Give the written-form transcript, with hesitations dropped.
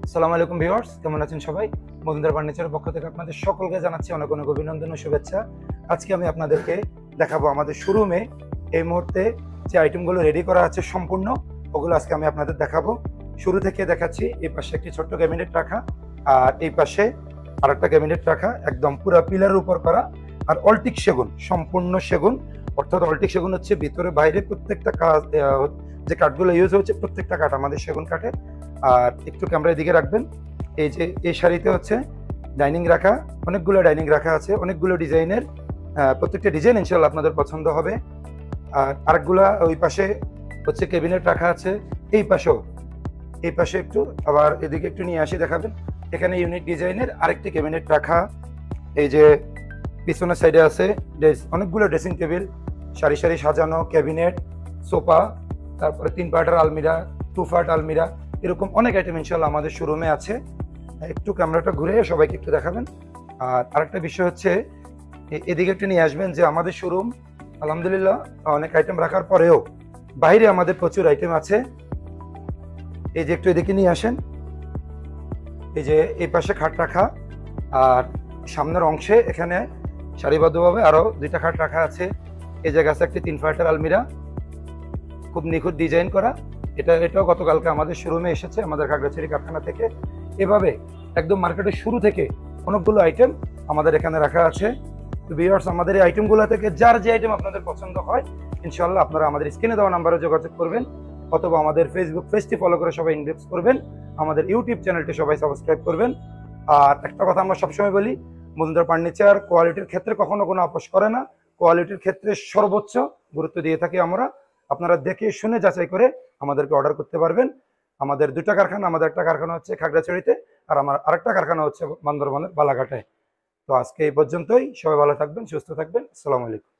আসসালামু আলাইকুম ভিউয়ার্স, কেমন আছেন সবাই? মজুমদার ফার্নিচারের পক্ষ থেকে আপনাদের সকলকে জানাচ্ছি অনেক অনেক অভিনন্দন ও শুভেচ্ছা। আজকে আমি আপনাদেরকে দেখাবো আমাদের শোরুমে এই মুহূর্তে যে আইটেমগুলো রেডি করা আছে সম্পূর্ণ, ওগুলো আজকে আমি আপনাদের দেখাবো। শুরু থেকে দেখাচ্ছি। এই পাশে একটি ছোট্ট ক্যাবিনেট রাখা, আর এই পাশে আরেকটা ক্যাবিনেট রাখা, একদম পুরো পিলারের উপর করা, আর অল্টিক সেগুন, সম্পূর্ণ সেগুন। অর্থাৎ অল্টিক সেগুন হচ্ছে ভিতরে বাইরে প্রত্যেকটা কাজ, যে কাঠগুলো ইউজ হচ্ছে প্রত্যেকটা কাঠ আমাদের সেগুন কাঠের। আর একটু ক্যামেরার দিকে রাখবেন। এই যে এই শাড়িতে হচ্ছে ডাইনিং রাখা, অনেকগুলো ডাইনিং রাখা আছে, অনেকগুলো ডিজাইনের। প্রত্যেকটা ডিজাইন ইনশাল্লাহ আপনাদের পছন্দ হবে। আর আরেকগুলা ওই পাশে হচ্ছে ক্যাবিনেট রাখা আছে। এই পাশেও, এই পাশে একটু আবার এদিকে একটু নিয়ে আসি দেখাবেন। এখানে ইউনিক ডিজাইনের আরেকটি ক্যাবিনেট রাখা। এই যে পিছনের সাইডে আছে অনেকগুলো ড্রেসিং টেবিল, সারি সারি সাজানো ক্যাবিনেট, সোফা, তারপরে 3 পার্টের আলমিরা, 2 পার্ট আলমিরা, এরকম অনেক আইটেম ইনশাল্লাহ আমাদের শোরুমে আছে। একটু ক্যামেরাটা ঘুরে সবাইকে একটু দেখাবেন। আর আরেকটা বিষয় হচ্ছে এদিকে একটু নিয়ে আসবেন যে আমাদের শোরুম আলহামদুলিল্লাহ অনেক আইটেম রাখার পরেও বাইরে আমাদের প্রচুর আইটেম আছে। এই যে একটু এদিকে নিয়ে আসেন। এই যে এই পাশে খাট রাখা, আর সামনের অংশে এখানে সারিবদ্ধভাবে আরো 2টা খাট রাখা আছে। এই জায়গা আছে একটি 3 পার্টের আলমিরা, খুব নিখুঁত ডিজাইন করা। এটাও গতকালকে আমাদের শোরুমে এসেছে আমাদের খাগড়াছড়ি কারখানা থেকে। এভাবে একদম মার্কেটের শুরু থেকে অনেকগুলো আইটেম আমাদের এখানে রাখা আছে। তো ভিউয়ার্স, আমাদের এই আইটেমগুলো থেকে যার যে আইটেম আপনাদের পছন্দ হয় ইনশাল্লাহ আপনারা আমাদের স্ক্রিনে দেওয়া নাম্বারে যোগাযোগ করবেন, অথবা আমাদের ফেসবুক পেজটি ফলো করে সবাই ইনবক্স করবেন, আমাদের ইউটিউব চ্যানেলটি সবাই সাবস্ক্রাইব করবেন। আর একটা কথা আমরা সবসময় বলি, মজুমদার ফার্নিচার কোয়ালিটির ক্ষেত্রে কখনো কোনো আপোষ করে না। কোয়ালিটির ক্ষেত্রে সর্বোচ্চ গুরুত্ব দিয়ে থাকি আমরা। আপনারা দেখে শুনে যাচাই করে আমাদেরকে অর্ডার করতে পারবেন। আমাদের 2টা কারখানা, আমাদের একটা কারখানা হচ্ছে খাগড়াছড়িতে, আর আমার আরেকটা কারখানা হচ্ছে বান্দরবানের বালাঘাটে। তো আজকে এই পর্যন্তই। সবাই ভালো থাকবেন, সুস্থ থাকবেন। আসসালামু আলাইকুম।